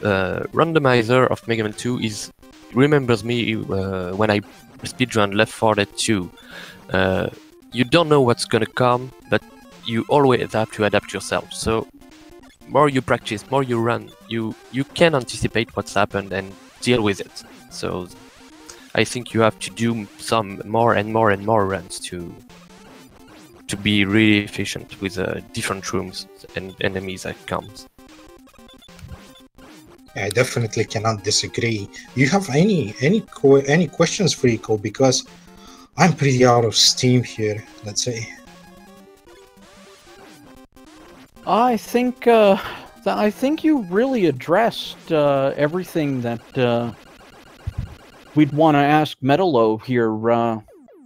Randomizer of Mega Man 2 remembers me when I speedrun Left 4 Dead 2. You don't know what's gonna come, but you always have to adapt yourself. So more you practice, more you run, you can anticipate what's happened and deal with it. So I think you have to do some more and more and more runs to be really efficient with different rooms and enemies that comes. I definitely cannot disagree. Do you have any questions for Rico? Because I'm pretty out of steam here, let's say. I think you really addressed everything that we'd want to ask MetaLow here.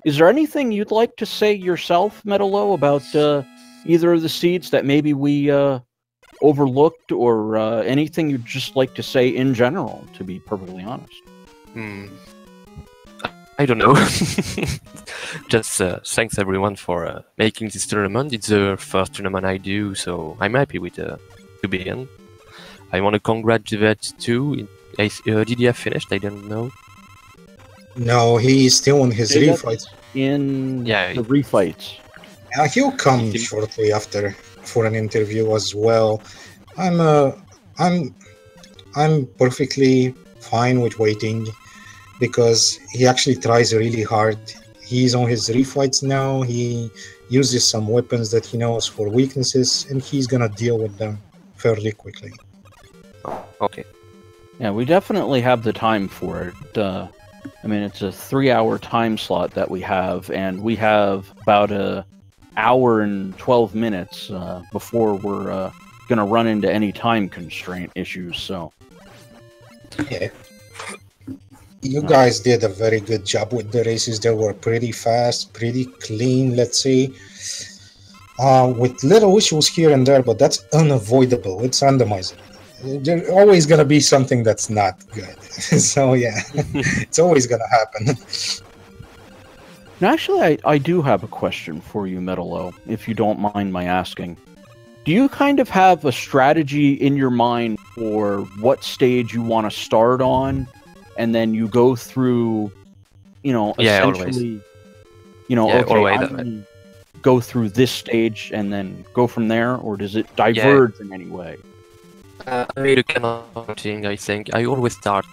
Is there anything you'd like to say yourself, MetaLow, about either of the seeds that maybe we overlooked, or anything you'd just like to say in general, to be perfectly honest? I don't know. Just thanks everyone for making this tournament. It's the first tournament I do, so I'm happy with to be in. I want to congratulate jveth. Did he have finished? I don't know. No, he's still in his refights. The refights. He'll come shortly after for an interview as well. I'm perfectly fine with waiting, because he actually tries really hard. He's on his refights now. He uses some weapons that he knows for weaknesses, and he's gonna deal with them fairly quickly. Okay. Yeah, we definitely have the time for it. I mean, it's a 3-hour time slot that we have, and we have about an hour and 12 minutes before we're going to run into any time constraint issues, so... Yeah. You guys did a very good job with the races. They were pretty fast, pretty clean, let's say. With little issues here and there, but that's unavoidable. It's randomizer. There's always going to be something that's not good. So, yeah, it's always going to happen. Now, actually, I do have a question for you, MetaLow, if you don't mind my asking. Do you kind of have a strategy in your mind for what stage you want to start on, and then you go through, essentially, always. Go through this stage and then go from there, or does it diverge in any way? I made a kind of thing, I think. I always start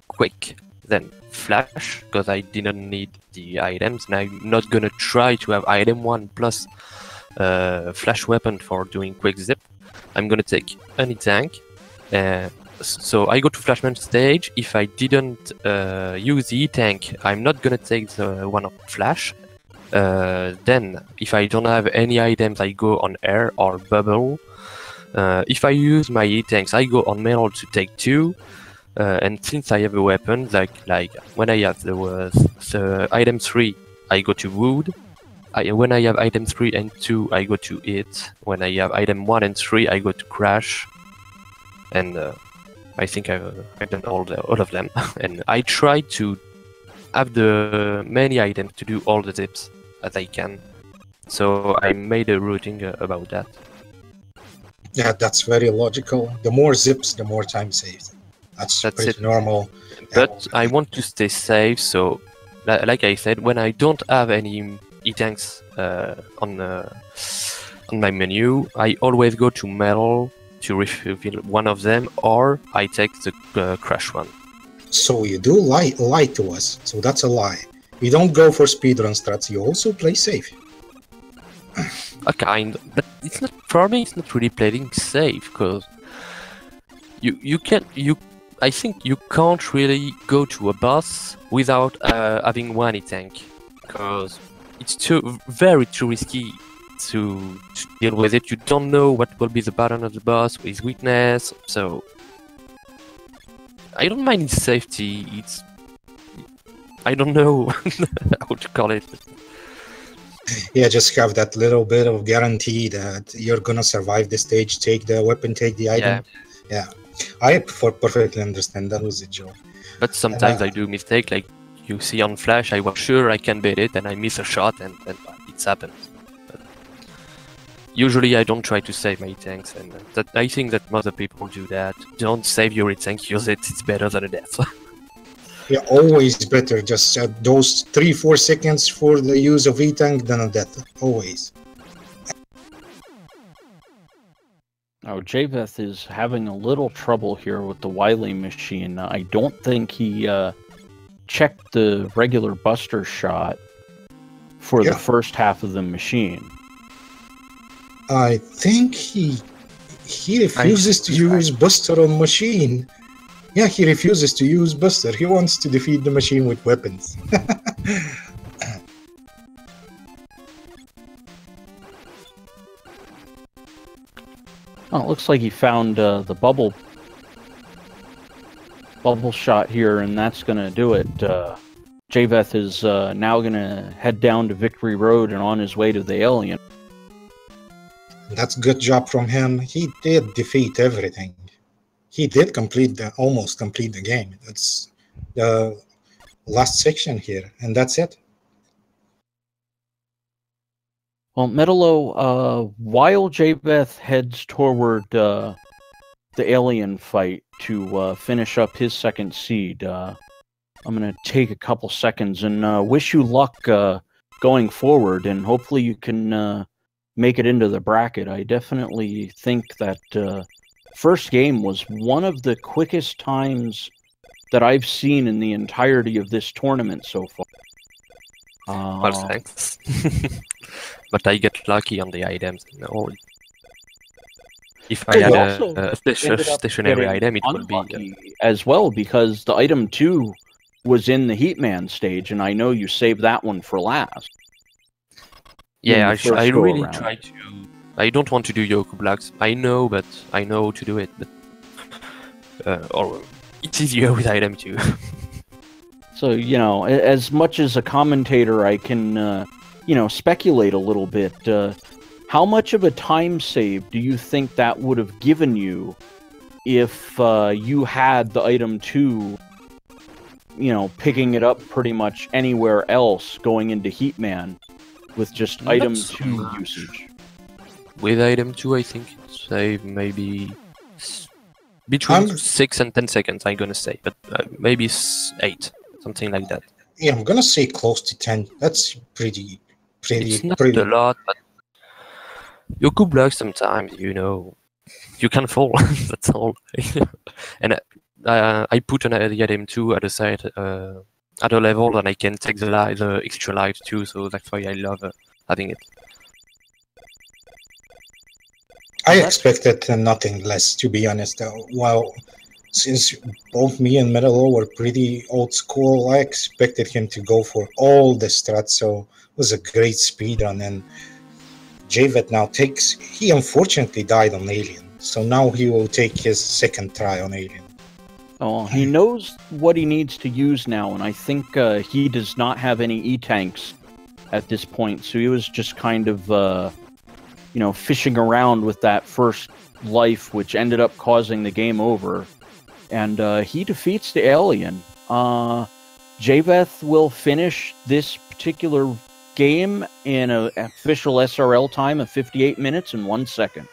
quick, then flash, because I didn't need the items, and I'm not gonna try to have item 1 plus flash weapon for doing quick zip. I'm gonna take any tank. So I go to flashman stage. If I didn't use the E-tank, I'm not gonna take the one of flash. Then, if I don't have any items, I go on air or bubble. If I use my E-tanks, I go on metal to take 2. And since I have a weapon, like when I have the item 3, I go to wood. When I have item 3 and 2, I go to it. When I have item 1 and 3, I go to crash. And I think I've done all of them. And I try to have the many items to do all the zips as I can. So I made a routing about that. Yeah, that's very logical. The more zips, the more time saved. That's pretty normal. But I want to stay safe, so like I said, when I don't have any E-tanks on my menu, I always go to metal to refill one of them, or I take the crash one. So you do lie to us, so that's a lie. You don't go for speedrun strats, you also play safe. A kind, but it's not, for me, it's not really playing safe, because I think you can't really go to a boss without having one E-tank, because it's very too risky to deal with it. You don't know what will be the pattern of the boss, his weakness, so I don't mind its safety. I don't know how to call it. Yeah, just have that little bit of guarantee that you're gonna survive the stage, take the weapon, take the item. Yeah. I perfectly understand, that was a joke. But sometimes I do mistake, like you see on Flash, I was sure I can beat it and I miss a shot and it's happened. But usually I don't try to save my tanks, and I think that most people do that. Don't save your tank, use it, it's better than a death. Yeah, always better, just those 3-4 seconds for the use of E-tank than a death, always. Oh, jveth is having a little trouble here with the Wily machine. I don't think he checked the regular Buster shot for the first half of the machine. I think he refuses to use Buster on machine. Yeah, he refuses to use Buster. He wants to defeat the machine with weapons. Oh, it looks like he found the bubble shot here, and that's going to do it. jveth is now going to head down to Victory Road and on his way to the alien. That's good job from him. He did defeat everything. He did almost complete the game. That's the last section here, and that's it. Well, MetaLow, while jveth heads toward the alien fight to finish up his second seed, I'm going to take a couple seconds and wish you luck going forward, and hopefully you can make it into the bracket. I definitely think that first game was one of the quickest times that I've seen in the entirety of this tournament so far. Well, thanks. But I get lucky on the items. No. If I had a stationary item, it would be as well, because the item 2 was in the Heatman stage, and I know you saved that one for last. Yeah, I really try to. I don't want to do Yoku blocks. I know to do it, but or it's easier with item 2. So, you know, as much as a commentator, I can, you know, speculate a little bit. How much of a time save do you think that would have given you if you had the item 2, you know, picking it up pretty much anywhere else going into Heatman with just item 2 usage? With item 2, I think it saved maybe between 6 and 10 seconds, I'm gonna say, but maybe 8. Something like that. Yeah, I'm gonna say close to 10. That's pretty. It's not a lot, but Yoku blocks sometimes, you know, you can fall. That's all. And I put the item 2 at the side, at a level, and I can take the extra life too. So that's why I love having it. I expected nothing less, to be honest. Well, since both me and MetaLow were pretty old school, I expected him to go for all the strats, so it was a great speedrun. And jveth now he unfortunately died on Alien, so now he will take his second try on Alien. Oh, he knows what he needs to use now, and I think he does not have any E-tanks at this point, so he was just kind of, you know, fishing around with that first life, which ended up causing the game over. And he defeats the alien. jveth will finish this particular game in an official SRL time of 58 minutes and 1 second.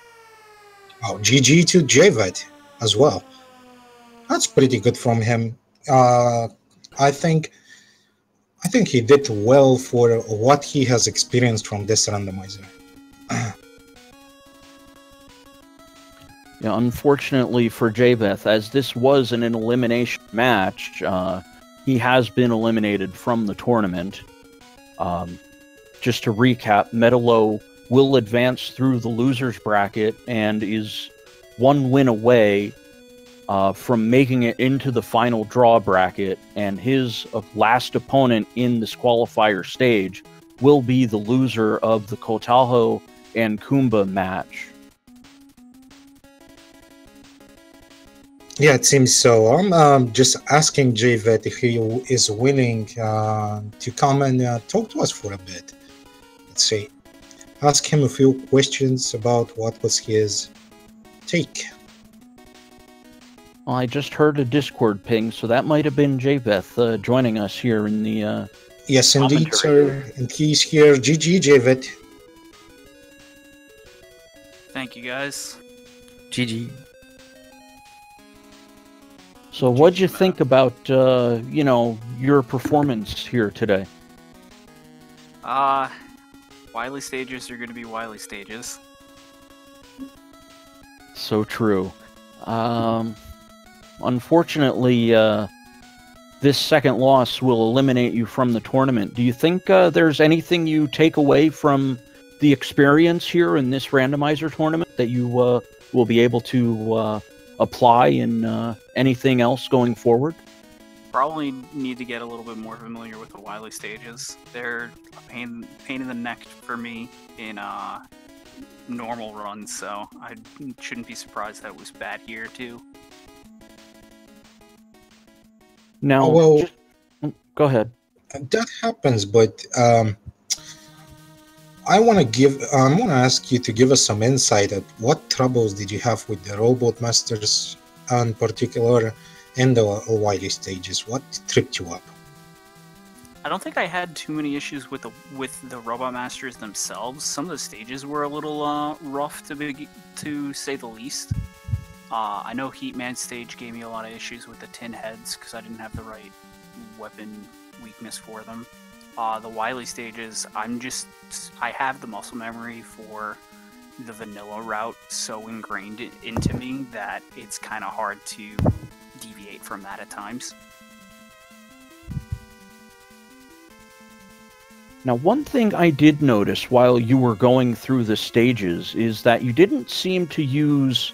Oh, GG to jveth as well. That's pretty good from him. I think he did well for what he has experienced from this randomizer. Yeah, unfortunately for jveth, as this was an elimination match, he has been eliminated from the tournament. Just to recap, MetaLow will advance through the losers bracket and is 1 win away from making it into the final draw bracket, and his last opponent in this qualifier stage will be the loser of the Kotaho and Kumba match. Yeah, it seems so. I'm just asking jveth if he is willing to come and talk to us for a bit. Let's see. Ask him a few questions about what was his take. Well, I just heard a Discord ping, so that might have been jveth joining us here in the yes, indeed, sir. And he's here. GG, jveth. Thank you, guys. GG. So what'd you think about, you know, your performance here today? Wily stages are going to be Wily stages. So true. Unfortunately, this second loss will eliminate you from the tournament. Do you think there's anything you take away from the experience here in this randomizer tournament that you will be able to apply in anything else going forward? Probably need to get a little bit more familiar with the Wily stages. They're a pain in the neck for me in normal runs, so I shouldn't be surprised that it was bad here too. Now, well, go ahead. That happens, but I want to ask you to give us some insight at what troubles did you have with the Robot Masters, in particular, in the Wily stages. What tripped you up? I don't think I had too many issues with the Robot Masters themselves. Some of the stages were a little rough to say the least. I know Heatman stage gave me a lot of issues with the tin heads because I didn't have the right weapon weakness for them. The Wily stages, I have the muscle memory for the vanilla route so ingrained into me that it's kind of hard to deviate from that at times. Now, one thing I did notice while you were going through the stages is that you didn't seem to use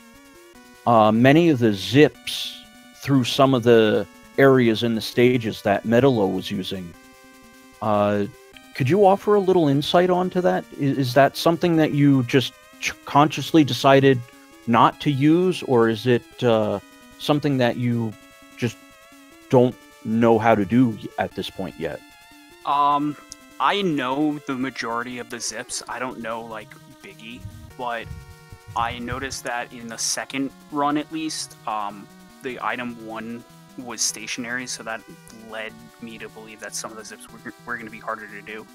many of the zips through some of the areas in the stages that MetaLow was using. Could you offer a little insight onto that? Is that something that you just consciously decided not to use, or is it something that you just don't know how to do at this point yet? I know the majority of the zips. I don't know, like, Biggie, but I noticed that in the second run, at least, the item 1 was stationary, so that led me to believe that some of the zips were going to be harder to do.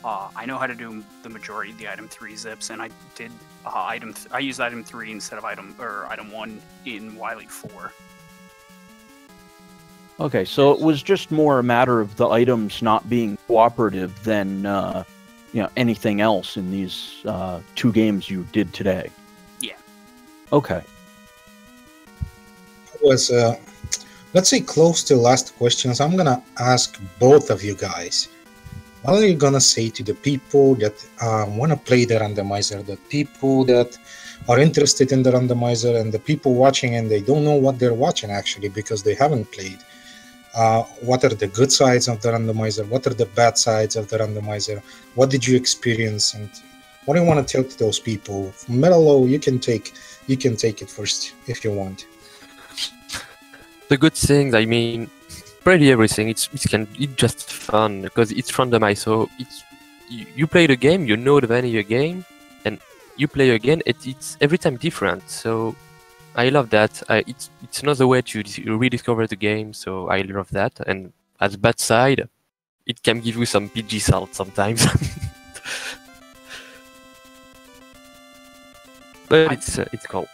I know how to do the majority of the item 3 zips, and I did I used item 3 instead of item 1 in Wily 4. Okay, so it was just more a matter of the items not being cooperative than anything else in these 2 games you did today. Yeah. Okay. Was let's say close to last questions. I'm gonna ask both of you guys. What are you gonna say to the people that want to play the randomizer, the people that are interested in the randomizer, and the people watching and they don't know what they're watching actually because they haven't played? What are the good sides of the randomizer? What are the bad sides of the randomizer? What did you experience, and what do you want to tell to those people? MetaLow, you can take it first if you want. The good things, I mean, pretty everything. It's just fun because it's randomized. So you play the game, you know the vanilla game, and you play again. It's every time different. So I love that. It's another way to rediscover the game. So I love that. And as bad side, it can give you some PG salt sometimes. But it's cool.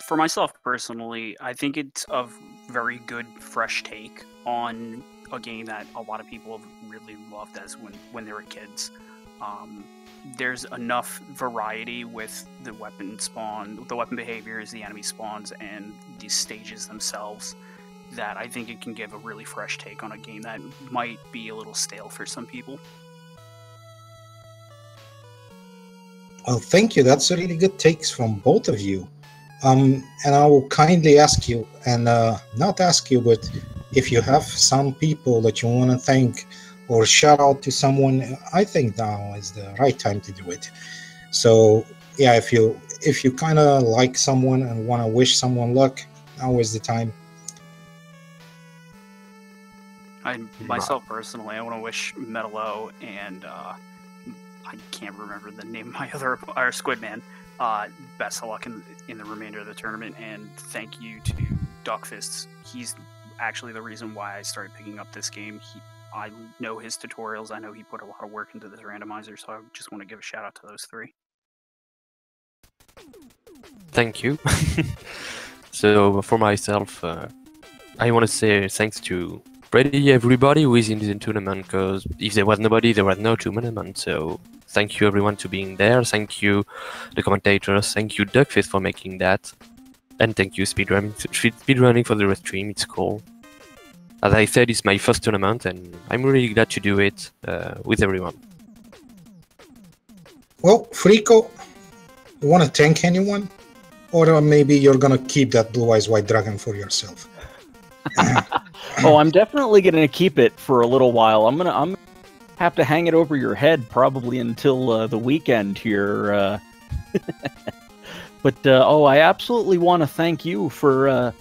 For myself personally, I think it's a very good fresh take on a game that a lot of people have really loved as when they were kids. There's enough variety with the weapon spawn, the weapon behaviors, the enemy spawns, and the stages themselves that I think it can give a really fresh take on a game that might be a little stale for some people. Well, thank you. That's really good takes from both of you. And I will kindly ask you, and not ask you, but if you have some people that you want to thank or shout out to someone, I think now is the right time to do it. So yeah, if you kind of like someone and want to wish someone luck, now is the time. Myself personally, I want to wish MetaLow and I can't remember the name of my other Squidman. Best of luck in the remainder of the tournament, and thank you to Duckfists. He's actually the reason why I started picking up this game. I know his tutorials. I know he put a lot of work into this randomizer, so I just want to give a shout out to those 3. Thank you. So for myself, I want to say thanks to pretty everybody who is in this tournament, because if there was nobody, there was no tournament. So thank you everyone to being there. Thank you the commentators. Thank you Duckfist for making that, and thank you speedrunning for the stream. It's cool. As I said, it's my first tournament, and I'm really glad to do it with everyone. Well, Frico, you want to thank anyone? Or maybe you're going to keep that Blue Eyes White Dragon for yourself? Oh, I'm definitely going to keep it for a little while. I'm gonna have to hang it over your head probably until the weekend here. But oh, I absolutely want to thank you for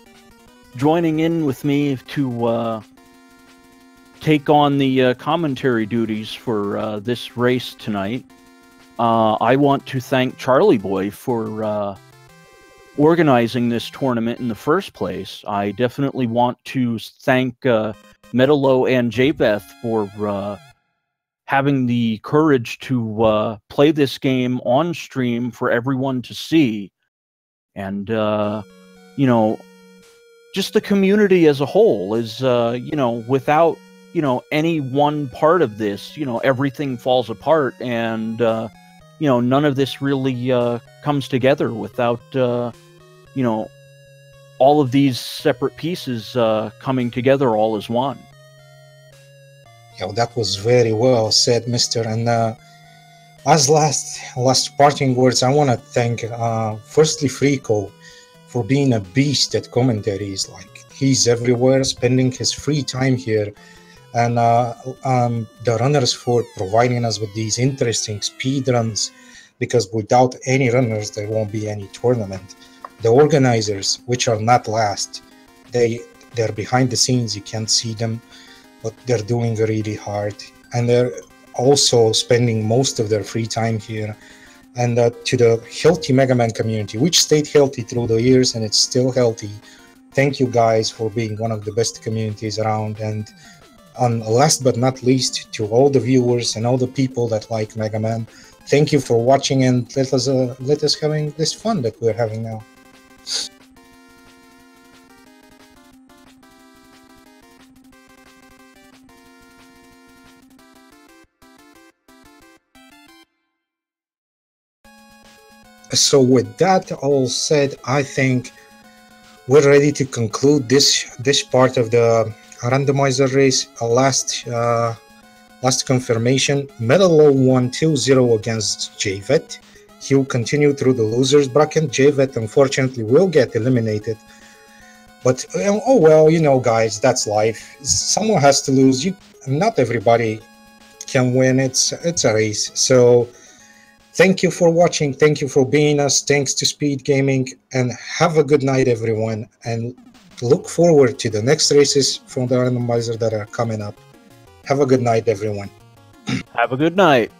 joining in with me to take on the commentary duties for this race tonight. I want to thank Charlie Boy for organizing this tournament in the first place. I definitely want to thank MetaLow and jveth for having the courage to play this game on stream for everyone to see. And, you know, just the community as a whole is, you know, without, you know, any one part of this, you know, everything falls apart, and, you know, none of this really comes together without, you know, all of these separate pieces coming together all as one. Yeah, that was very well said, Mister. And as last parting words, I want to thank firstly Frico for being a beast at commentaries. Like, he's everywhere, spending his free time here, and the runners for providing us with these interesting speed runs, because without any runners there won't be any tournament. The organizers, which are not last, they're behind the scenes, you can't see them, but they're doing really hard, and they're also spending most of their free time here. And to the healthy Mega Man community, which stayed healthy through the years and it's still healthy, thank you guys for being one of the best communities around. And last but not least, to all the viewers and all the people that like Mega Man, thank you for watching, and let us having this fun that we're having now. So with that all said, I think we're ready to conclude this part of the randomizer race. Last confirmation: MetaLow won 2-0 against jveth. He'll continue through the losers bracket. jveth unfortunately will get eliminated, but oh well, you know, guys, that's life. Someone has to lose. Not everybody can win. It's a race. So thank you for watching. Thank you for being us. Thanks to Speed Gaming, and have a good night, everyone. And look forward to the next races from the randomizer that are coming up. Have a good night, everyone. Have a good night.